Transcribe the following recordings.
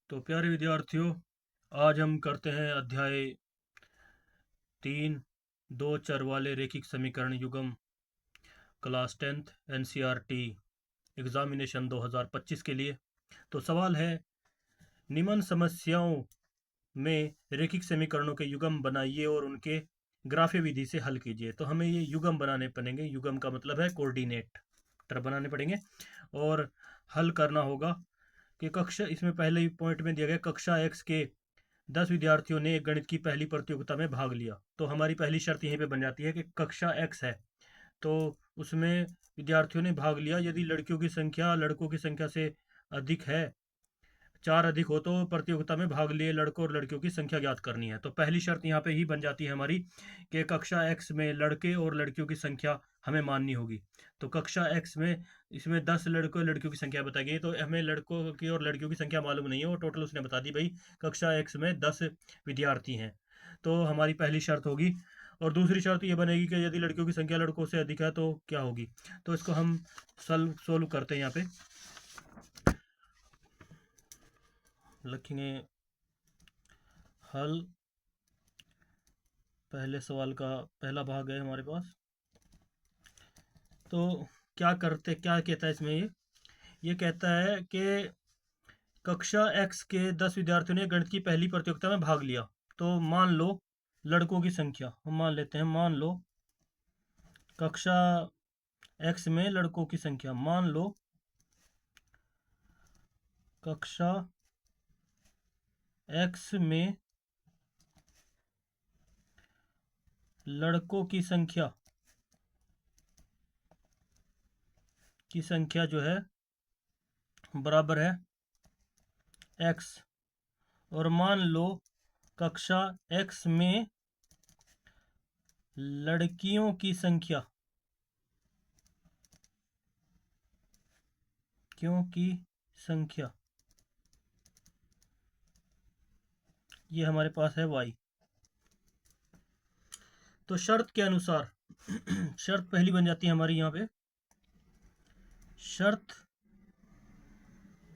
तो प्यारे विद्यार्थियों, आज हम करते हैं अध्याय 3 दो चर वाले रैखिक समीकरण युग्म, क्लास 10th एनसीईआरटी एग्जामिनेशन 2025 के लिए। तो सवाल है, निम्न समस्याओं में रैखिक समीकरणों के युग्म बनाइए और उनके ग्राफीय विधि से हल कीजिए। तो हमें ये युग्म बनाने पड़ेंगे। युग्म का मतलब है कोऑर्डिनेट बनाने पड़ेंगे और हल करना होगा कि कक्षा, इसमें पहले ही पॉइंट में दिया गया, कक्षा एक्स के 10 विद्यार्थियों ने गणित की पहली प्रतियोगिता में भाग लिया। तो हमारी पहली शर्त यहीं पे बन जाती है कि कक्षा एक्स है, तो उसमें विद्यार्थियों ने भाग लिया। यदि लड़कियों की संख्या लड़कों की संख्या से अधिक है, 4 अधिक हो, तो प्रतियोगिता में भाग लिए लड़कों और लड़कियों की संख्या ज्ञात करनी है। तो पहली शर्त यहाँ पे ही बन जाती है हमारी कि कक्षा एक्स में लड़के और लड़कियों की संख्या हमें माननी होगी। तो कक्षा एक्स में इसमें 10 लड़कों और लड़कियों की संख्या बताई गई, तो हमें लड़कों की और लड़कियों की संख्या मालूम नहीं है, वो टोटल उसने बता दी भाई कक्षा एक्स में 10 विद्यार्थी हैं। तो हमारी पहली शर्त होगी। और दूसरी शर्त ये बनेगी कि यदि लड़कियों की संख्या लड़कों से अधिक है तो क्या होगी। तो इसको हम सोल्व करते हैं। यहाँ पे लिखेंगे हल। पहले सवाल का पहला भाग है हमारे पास। तो क्या कहता है इसमें, ये कहता है कि कक्षा एक्स के 10 विद्यार्थियों ने गणित की पहली प्रतियोगिता में भाग लिया। तो मान लो लड़कों की संख्या हम मान लेते हैं, मान लो कक्षा एक्स में लड़कों की संख्या, मान लो कक्षा एक्स में लड़कों की संख्या जो है बराबर है एक्स। और मान लो कक्षा एक्स में लड़कियों की संख्या ये हमारे पास है y। तो शर्त के अनुसार शर्त पहली बन जाती है हमारी यहाँ पे, शर्त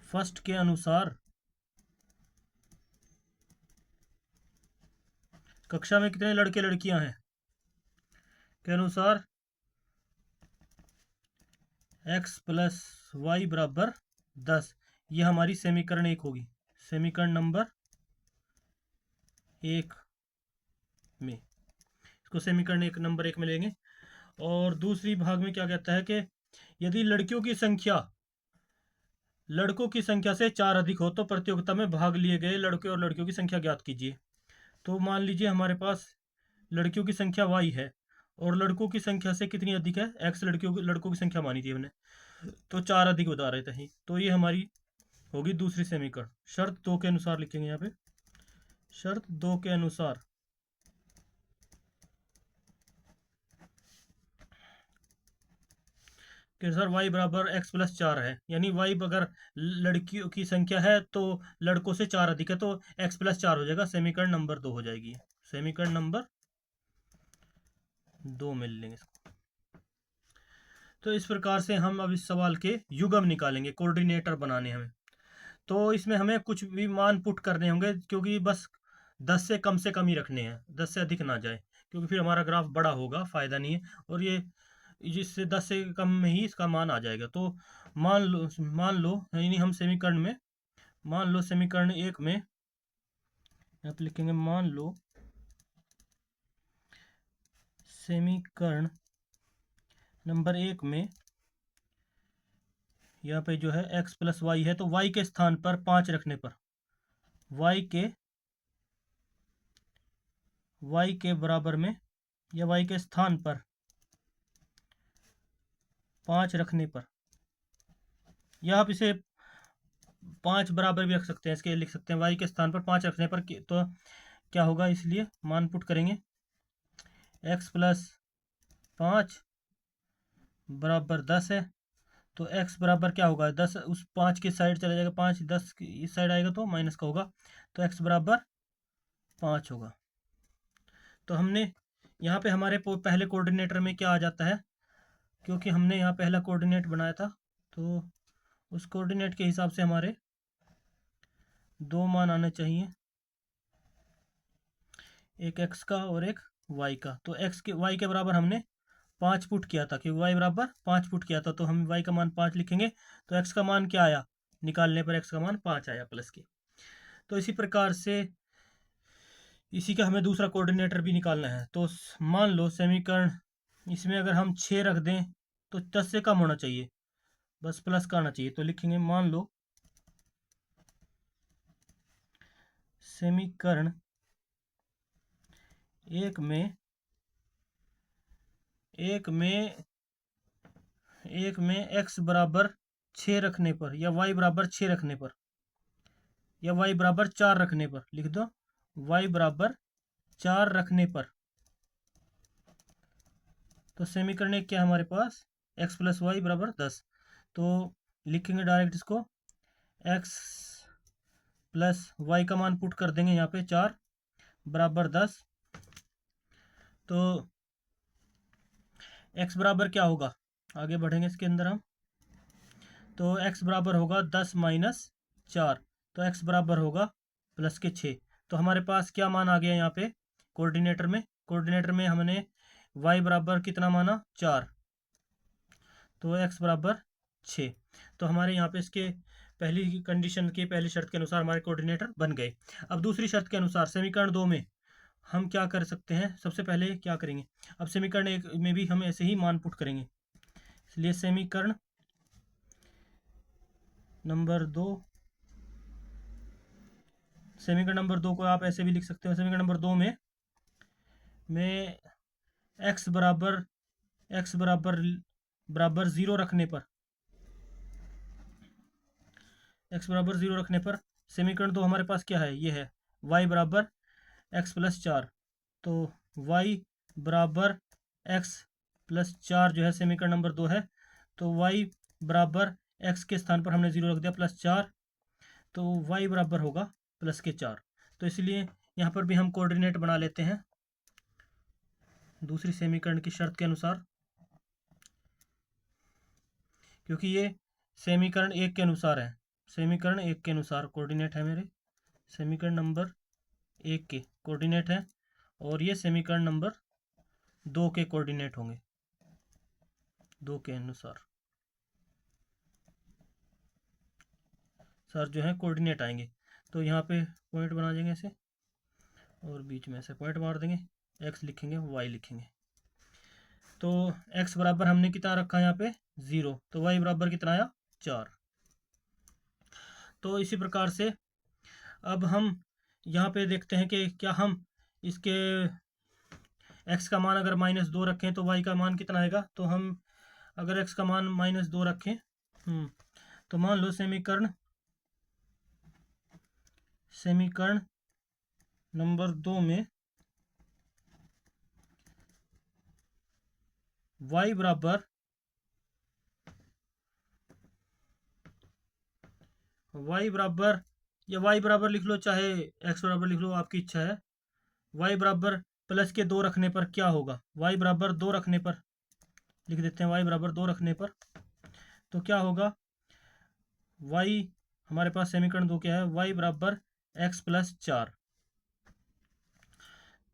फर्स्ट के अनुसार कक्षा में कितने लड़के लड़कियां हैं के अनुसार x प्लस वाई बराबर 10। ये हमारी समीकरण 1 होगी, समीकरण नंबर 1 में, इसको समीकरण नंबर 1 में लेंगे। और दूसरी भाग में क्या कहता है कि यदि लड़कियों की संख्या लड़कों की संख्या से 4 अधिक हो, तो प्रतियोगिता में भाग लिए गए लड़के और लड़कियों की संख्या ज्ञात कीजिए। तो मान लीजिए हमारे पास लड़कियों की संख्या y है और लड़कों की संख्या से कितनी अधिक है, x। लड़कों की संख्या मानी थी हमने, तो 4 अधिक बता रहे थे। तो ये हमारी होगी दूसरी समीकरण। शर्त 2 के अनुसार लिखेंगे यहाँ पे, शर्त 2 के अनुसार कि सर y बराबर x प्लस 4 है, यानी y अगर लड़कियों की संख्या है तो लड़कों से 4 अधिक है, तो x प्लस 4 हो जाएगा, समीकरण नंबर 2 हो जाएगी, समीकरण नंबर 2 मिल लेंगे इसको। तो इस प्रकार से हम अब इस सवाल के युग्म निकालेंगे, कोऑर्डिनेटर बनाने हमें। तो इसमें हमें कुछ भी मान पुट करने होंगे, क्योंकि बस 10 से कम ही रखने हैं, 10 से अधिक ना जाए, क्योंकि फिर हमारा ग्राफ बड़ा होगा, फायदा नहीं है। और ये जिससे 10 से कम में ही इसका मान आ जाएगा। तो मान लो यानी हम समीकरण में, मान लो समीकरण 1 में यहाँ पे लिखेंगे, मान लो समीकरण नंबर 1 में यहाँ पे जो है x प्लस वाई है, तो y के स्थान पर 5 रखने पर, y के बराबर में या y के स्थान पर 5 रखने पर, या आप इसे 5 बराबर भी रख सकते हैं, इसके लिख सकते हैं y के स्थान पर 5 रखने पर तो क्या होगा, इसलिए मान पुट करेंगे x प्लस 5 बराबर 10 है। तो x बराबर क्या होगा, 10 उस 5 की साइड चला जाएगा, 5 10 की इस साइड आएगा तो माइनस का होगा, तो x बराबर 5 होगा। तो हमने यहाँ पे हमारे पहले कोऑर्डिनेटर में क्या आ जाता है, क्योंकि हमने यहाँ पहला कोऑर्डिनेट बनाया था, तो उस कोऑर्डिनेट के हिसाब से हमारे दो मान आने चाहिए, एक x का और एक y का। तो y के बराबर हमने 5 पुट किया था, क्योंकि y बराबर 5 पुट किया था, तो हम y का मान 5 लिखेंगे। तो x का मान क्या आया, निकालने पर x का मान 5 आया प्लस के। तो इसी प्रकार से इसी का हमें दूसरा कोऑर्डिनेटर भी निकालना है। तो मान लो समीकरण इसमें अगर हम 6 रख दें तो 10 से कम होना चाहिए, बस प्लस का आना चाहिए। तो लिखेंगे मान लो समीकरण एक में x बराबर 6 रखने पर, या y बराबर 6 रखने पर, या y बराबर 4 रखने पर, लिख दो y बराबर 4 रखने पर। तो समीकरण एक क्या है हमारे पास, x प्लस वाई बराबर 10। तो लिखेंगे डायरेक्ट इसको, x प्लस वाई का मान पुट कर देंगे यहाँ पे 4 बराबर 10। तो x बराबर क्या होगा, आगे बढ़ेंगे इसके अंदर हम। तो x बराबर होगा 10 माइनस 4, तो x बराबर होगा प्लस के 6। तो हमारे पास क्या मान आ गया यहाँ पे कोऑर्डिनेटर में हमने y बराबर कितना माना, 4, तो x बराबर 6। तो हमारे यहाँ पे इसके पहली कंडीशन के पहली शर्त के अनुसार हमारे कोऑर्डिनेटर बन गए। अब दूसरी शर्त के अनुसार समीकरण 2 में हम क्या कर सकते हैं, सबसे पहले क्या करेंगे, अब समीकरण 1 में भी हम ऐसे ही मान पुट करेंगे। इसलिए समीकरण नंबर 2 को आप ऐसे भी लिख सकते हो। समीकरण नंबर 2 में x बराबर बराबर 0 रखने पर, x बराबर 0 रखने पर समीकरण 2 हमारे पास क्या है, ये है y बराबर x प्लस 4। तो y बराबर x प्लस 4 जो है समीकरण नंबर 2 है। तो y बराबर x के स्थान पर हमने 0 रख दिया प्लस 4, तो y बराबर होगा प्लस के 4। तो इसलिए यहाँ पर भी हम कोऑर्डिनेट बना लेते हैं दूसरी समीकरण की शर्त के अनुसार, क्योंकि ये समीकरण 1 के अनुसार है। समीकरण 1 के अनुसार कोऑर्डिनेट है मेरे, समीकरण नंबर 1 के कोऑर्डिनेट है, और ये समीकरण नंबर 2 के कोऑर्डिनेट होंगे, 2 के अनुसार सर जो है कोऑर्डिनेट आएंगे। तो यहाँ पे पॉइंट बना देंगे ऐसे, और बीच में ऐसे पॉइंट मार देंगे, x लिखेंगे y लिखेंगे। तो x बराबर हमने कितना रखा है यहाँ पे 0, तो y बराबर कितना आया 4। तो इसी प्रकार से अब हम यहाँ पे देखते हैं कि क्या हम इसके x का मान अगर -2 रखें तो y का मान कितना आएगा। तो हम अगर x का मान -2 रखें, तो मान लो समीकरण नंबर 2 में y बराबर या y बराबर लिख लो, चाहे x बराबर लिख लो, आपकी इच्छा है। y बराबर प्लस के 2 रखने पर क्या होगा, y बराबर 2 रखने पर लिख देते हैं, y बराबर 2 रखने पर तो क्या होगा, y हमारे पास समीकरण 2 क्या है, y बराबर x प्लस 4।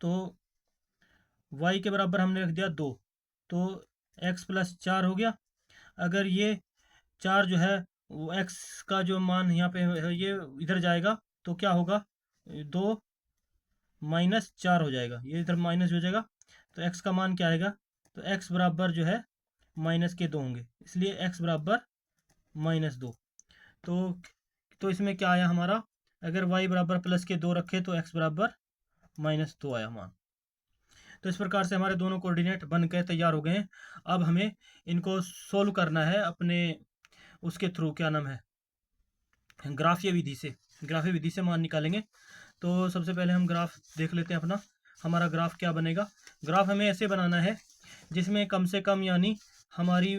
तो y के बराबर हमने रख दिया 2, तो x प्लस 4 हो गया। अगर ये 4 जो है वो x का जो मान यहाँ पे है ये इधर जाएगा, तो क्या होगा, 2 माइनस 4 हो जाएगा, ये इधर माइनस हो जाएगा। तो x का मान क्या आएगा, तो x बराबर जो है -2 होंगे, इसलिए x बराबर -2। तो इसमें क्या आया हमारा, अगर y बराबर प्लस के 2 रखे तो x बराबर -2 आया मान। तो इस प्रकार से हमारे दोनों कोऑर्डिनेट बन के तैयार हो गए हैं। अब हमें इनको सोल्व करना है अपने उसके थ्रू, क्या नाम है, ग्राफीय विधि से मान निकालेंगे। तो सबसे पहले हम ग्राफ देख लेते हैं अपना, हमारा ग्राफ क्या बनेगा। ग्राफ हमें ऐसे बनाना है जिसमें कम से कम, यानी हमारी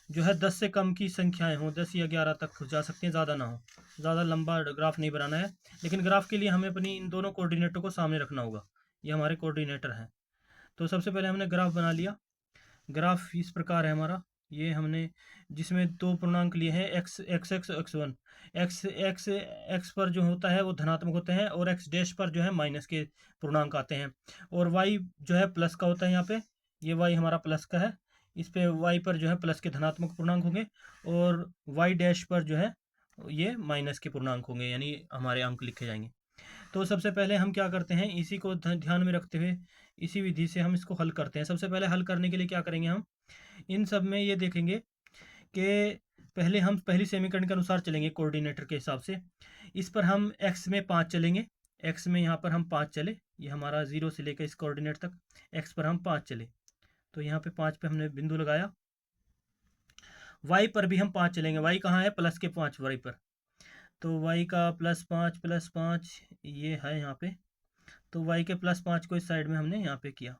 जो है 10 से कम की संख्याएं हों, 10 या 11 तक जा सकते हैं, ज़्यादा ना हो, ज़्यादा लंबा ग्राफ नहीं बनाना है। लेकिन ग्राफ के लिए हमें अपनी इन दोनों कोऑर्डिनेटर को सामने रखना होगा, ये हमारे कोऑर्डिनेटर हैं। तो सबसे पहले हमने ग्राफ बना लिया। ग्राफ इस प्रकार है हमारा, ये हमने जिसमें दो पूर्णांक लिए हैं, x x x x one. X x x पर जो होता है वो धनात्मक होते हैं, और एक्स डैश पर जो है माइनस के पूर्णांक आते हैं। और वाई जो है प्लस का होता है यहाँ पे, ये वाई हमारा प्लस का है, इस पे वाई पर जो है प्लस के धनात्मक पूर्णांक होंगे, और वाई डैश पर जो है ये माइनस के पूर्णांक होंगे, यानी हमारे अंक लिखे जाएंगे। तो सबसे पहले हम क्या करते हैं, इसी को ध्यान में रखते हुए इसी विधि से हम इसको हल करते हैं। सबसे पहले हल करने के लिए क्या करेंगे, हम इन सब में ये देखेंगे कि पहले हम पहली समीकरण के अनुसार चलेंगे कोऑर्डिनेटर के हिसाब से। इस पर हम x में 5 चलेंगे, x में यहाँ पर हम 5 चले, ये हमारा 0 से लेकर इस कोऑर्डिनेट तक x पर हम 5 चले, तो यहाँ पे 5 पे हमने बिंदु लगाया। y पर भी हम 5 चलेंगे, y कहाँ है, प्लस के 5 y पर, तो y का प्लस 5 ये है यहाँ पे, तो y के +5 को इस साइड में हमने यहाँ पे किया,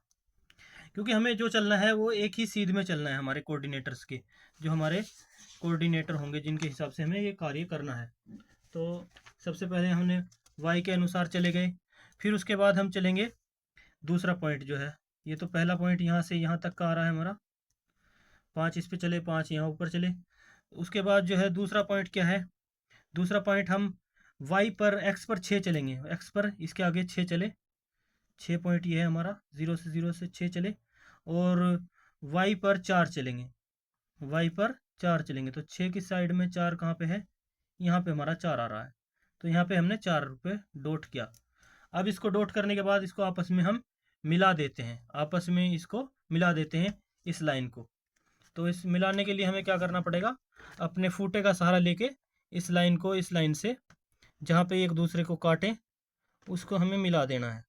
क्योंकि हमें जो चलना है वो एक ही सीध में चलना है, हमारे कोऑर्डिनेटर्स के, जो हमारे कोऑर्डिनेटर होंगे जिनके हिसाब से हमें ये कार्य करना है। तो सबसे पहले हमने y के अनुसार चले गए, फिर उसके बाद हम चलेंगे दूसरा पॉइंट जो है, ये तो पहला पॉइंट यहाँ से यहाँ तक का आ रहा है हमारा, 5 इस पे चले, 5 यहाँ ऊपर चले। उसके बाद जो है दूसरा पॉइंट क्या है, दूसरा पॉइंट हम y पर x पर 6 चलेंगे, x पर इसके आगे 6 चले, 6 पॉइंट ये है हमारा, 0 से 6 चले, और y पर 4 चलेंगे, y पर 4 चलेंगे, तो 6 की साइड में 4 कहाँ पे है, यहाँ पे हमारा 4 आ रहा है, तो यहाँ पे हमने 4 रुपये डॉट किया। अब इसको डॉट करने के बाद इसको आपस में हम मिला देते हैं, आपस में इसको मिला देते हैं इस लाइन को। तो इस मिलाने के लिए हमें क्या करना पड़ेगा, अपने फूटे का सहारा लेके इस लाइन को इस लाइन से जहाँ पे एक दूसरे को काटें उसको हमें मिला देना है।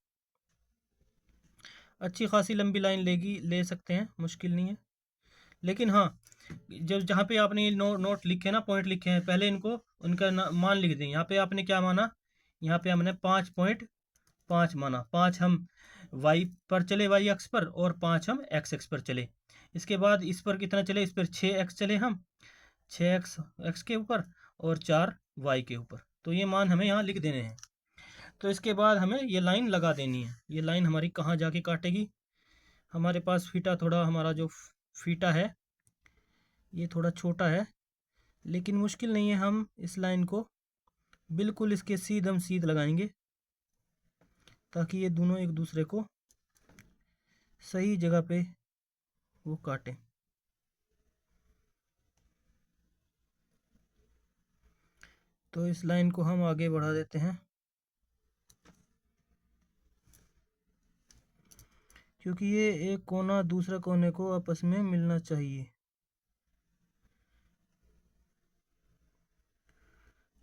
अच्छी खासी लंबी लाइन ले सकते हैं, मुश्किल नहीं है, लेकिन हाँ, जब जहाँ पे आपने ये नोट लिखे ना, पॉइंट लिखे हैं, पहले इनको उनका मान लिख दें। यहाँ पे आपने क्या माना, यहाँ पे हमने 5.5 माना, 5 हम वाई पर चले, वाई एक्स पर, और 5 हम एक्स एक्स पर चले। इसके बाद इस पर कितना चले, इस पर 6x चले हम, 6x एक्स के ऊपर और 4 वाई के ऊपर, तो ये मान हमें यहाँ लिख देने हैं। तो इसके बाद हमें ये लाइन लगा देनी है। ये लाइन हमारी कहाँ जाके काटेगी, हमारे पास फीटा थोड़ा, हमारा जो फीटा है ये थोड़ा छोटा है, लेकिन मुश्किल नहीं है, हम इस लाइन को बिल्कुल इसके सीधम सीध लगाएंगे ताकि ये दोनों एक दूसरे को सही जगह पे वो काटें। तो इस लाइन को हम आगे बढ़ा देते हैं, क्योंकि ये एक कोना दूसरे कोने को आपस में मिलना चाहिए।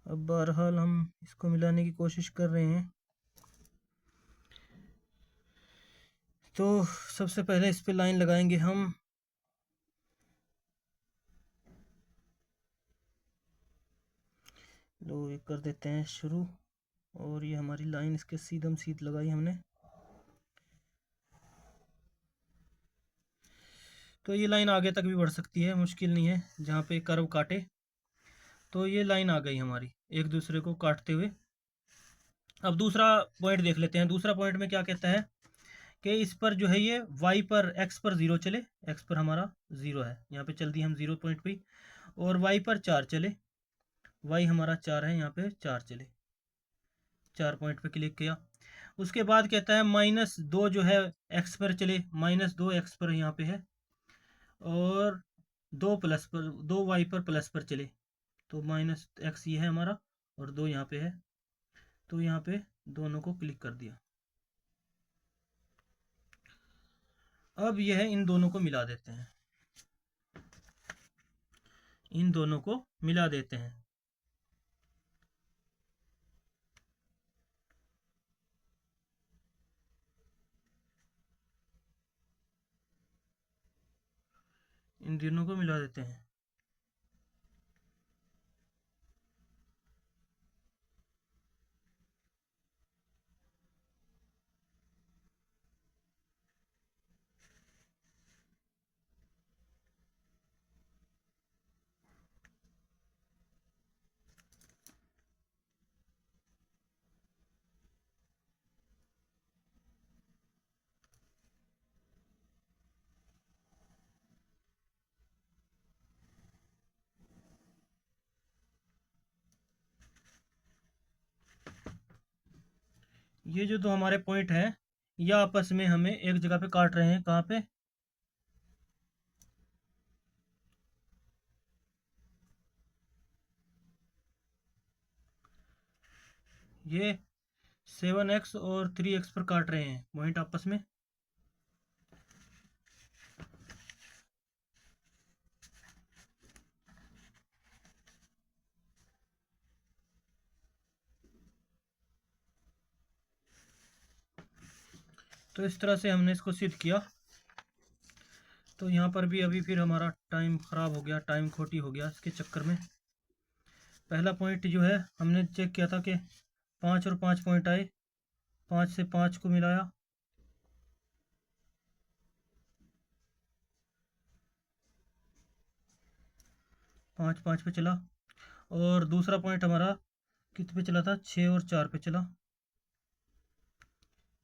अब बहरहाल हम इसको मिलाने की कोशिश कर रहे हैं। तो सबसे पहले इस पे लाइन लगाएंगे हम, लो ये कर देते हैं शुरू, और ये हमारी लाइन इसके सीधम सीध लगाई हमने। तो ये लाइन आगे तक भी बढ़ सकती है, मुश्किल नहीं है, जहाँ पे कर्व काटे। तो ये लाइन आ गई हमारी एक दूसरे को काटते हुए। अब दूसरा पॉइंट देख लेते हैं। दूसरा पॉइंट में क्या कहता है कि इस पर जो है ये y पर x पर 0 चले, x पर हमारा 0 है, यहाँ पे चल दी हम 0 पॉइंट पे, और y पर 4 चले, y हमारा 4 है, यहाँ पे 4 चले, 4 पॉइंट पे क्लिक किया। उसके बाद कहता है -2 जो है x पर चले, -2 x पर यहाँ पे है, और 2 प्लस पर, 2 y पर प्लस पर चले, तो -x ये है हमारा, और 2 यहाँ पे है, तो यहाँ पे दोनों को क्लिक कर दिया। अब यह इन दोनों को मिला देते हैं, इन दोनों को मिला देते हैं। इन दोनों को मिला देते हैं। ये जो तो हमारे पॉइंट हैं ये आपस में हमें एक जगह पे काट रहे हैं। कहाँ पे? ये 7x और 3x पर काट रहे हैं पॉइंट आपस में। तो इस तरह से हमने इसको सिद्ध किया। तो यहाँ पर भी अभी फिर हमारा टाइम ख़राब हो गया, टाइम खोटी हो गया इसके चक्कर में। पहला पॉइंट जो है हमने चेक किया था कि 5 और 5 पॉइंट आए, 5 से 5 को मिलाया, 5 5 पे चला। और दूसरा पॉइंट हमारा कित पे चला था? 6 और 4 पे चला,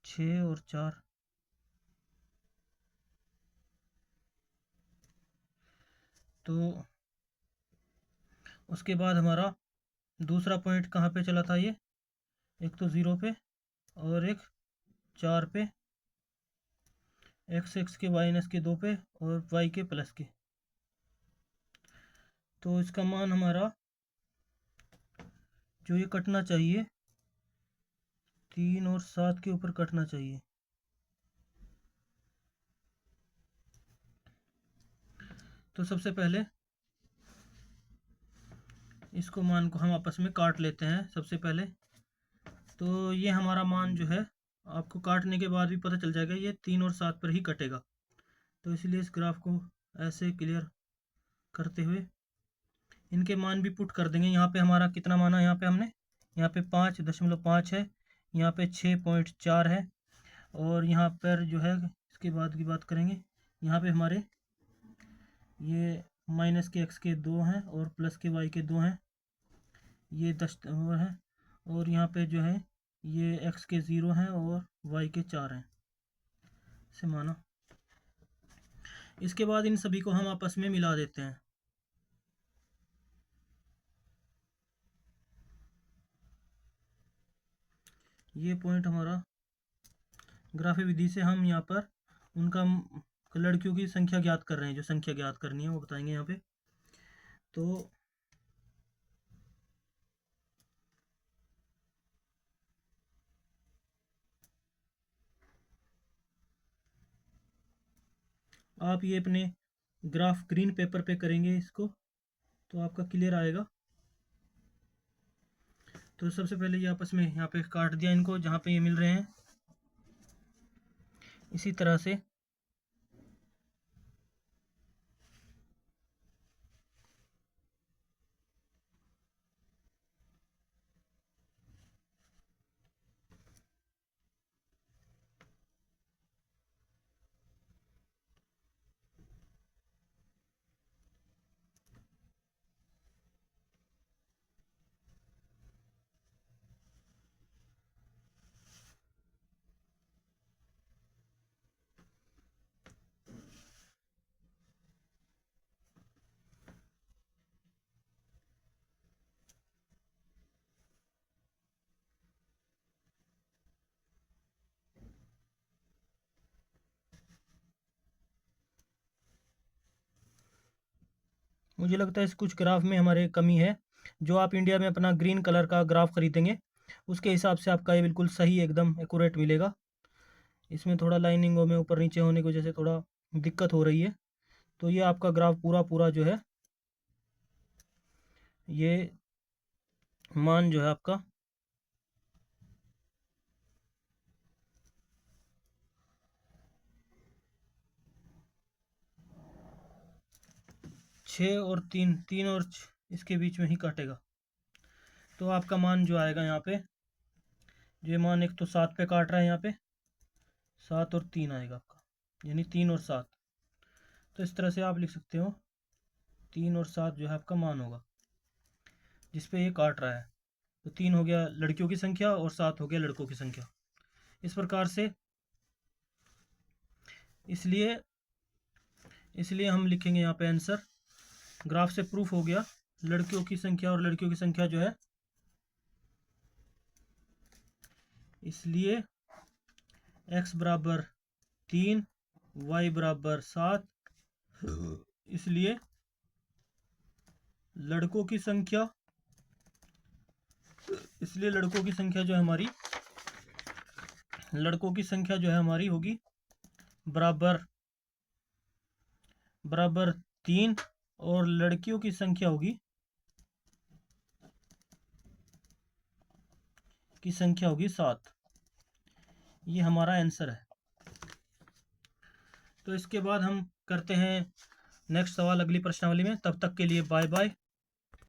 6 और 4। तो उसके बाद हमारा दूसरा पॉइंट कहाँ पे चला था? ये एक तो 0 पे और एक 4 पे, x के माइनस के 2 पे और y के प्लस के। तो इसका मान हमारा जो ये कटना चाहिए 3 और 7 के ऊपर कटना चाहिए। तो सबसे पहले इसको मान को हम आपस में काट लेते हैं सबसे पहले। तो ये हमारा मान जो है आपको काटने के बाद भी पता चल जाएगा ये 3 और 7 पर ही कटेगा। तो इसलिए इस ग्राफ को ऐसे क्लियर करते हुए इनके मान भी पुट कर देंगे। यहाँ पे हमारा कितना माना? यहाँ पे 5.5 है, यहाँ पे 6.4 है, और यहाँ पर जो है इसके बाद की बात करेंगे। यहाँ पे हमारे ये माइनस के x के 2 हैं और प्लस के y के 2 हैं, ये 10 है। और यहाँ पे जो है ये x के 0 हैं और y के 4 हैं, से माना। इसके बाद इन सभी को हम आपस में मिला देते हैं। ये पॉइंट हमारा ग्राफी विधि से हम यहाँ पर उनका लड़कियों की संख्या ज्ञात कर रहे हैं। जो संख्या ज्ञात करनी है वो बताएंगे यहाँ पे। तो आप ये अपने ग्राफ ग्रीन पेपर पे करेंगे इसको तो आपका क्लियर आएगा। तो सबसे पहले ये आपस में यहाँ पे काट दिया इनको जहाँ पे ये मिल रहे हैं। इसी तरह से मुझे लगता है इस कुछ ग्राफ में हमारे कमी है। जो आप इंडिया में अपना ग्रीन कलर का ग्राफ खरीदेंगे उसके हिसाब से आपका ये बिल्कुल सही एकदम एक्यूरेट मिलेगा। इसमें थोड़ा लाइनिंगों में ऊपर नीचे होने की वजह से थोड़ा दिक्कत हो रही है। तो ये आपका ग्राफ पूरा पूरा जो है ये मान जो है आपका 6 और 3 और इसके बीच में ही काटेगा। तो आपका मान जो आएगा यहाँ पे, जो ये मान एक तो 7 पे काट रहा है, यहाँ पे 7 और 3 आएगा आपका, यानी 3 और 7। तो इस तरह से आप लिख सकते हो 3 और 7 जो है आपका मान होगा जिस पे ये काट रहा है। तो 3 हो गया लड़कियों की संख्या और 7 हो गया लड़कों की संख्या। इस प्रकार से इसलिए इसलिए हम लिखेंगे यहाँ पे आंसर। ग्राफ से प्रूफ हो गया लड़कियों की संख्या और लड़कियों की संख्या जो है इसलिए x बराबर 3, y बराबर 7, इसलिए लड़कों की संख्या जो है हमारी होगी बराबर 3 और लड़कियों की संख्या होगी 7। ये हमारा आंसर है। तो इसके बाद हम करते हैं नेक्स्ट सवाल अगली प्रश्नावली में। तब तक के लिए बाय बाय।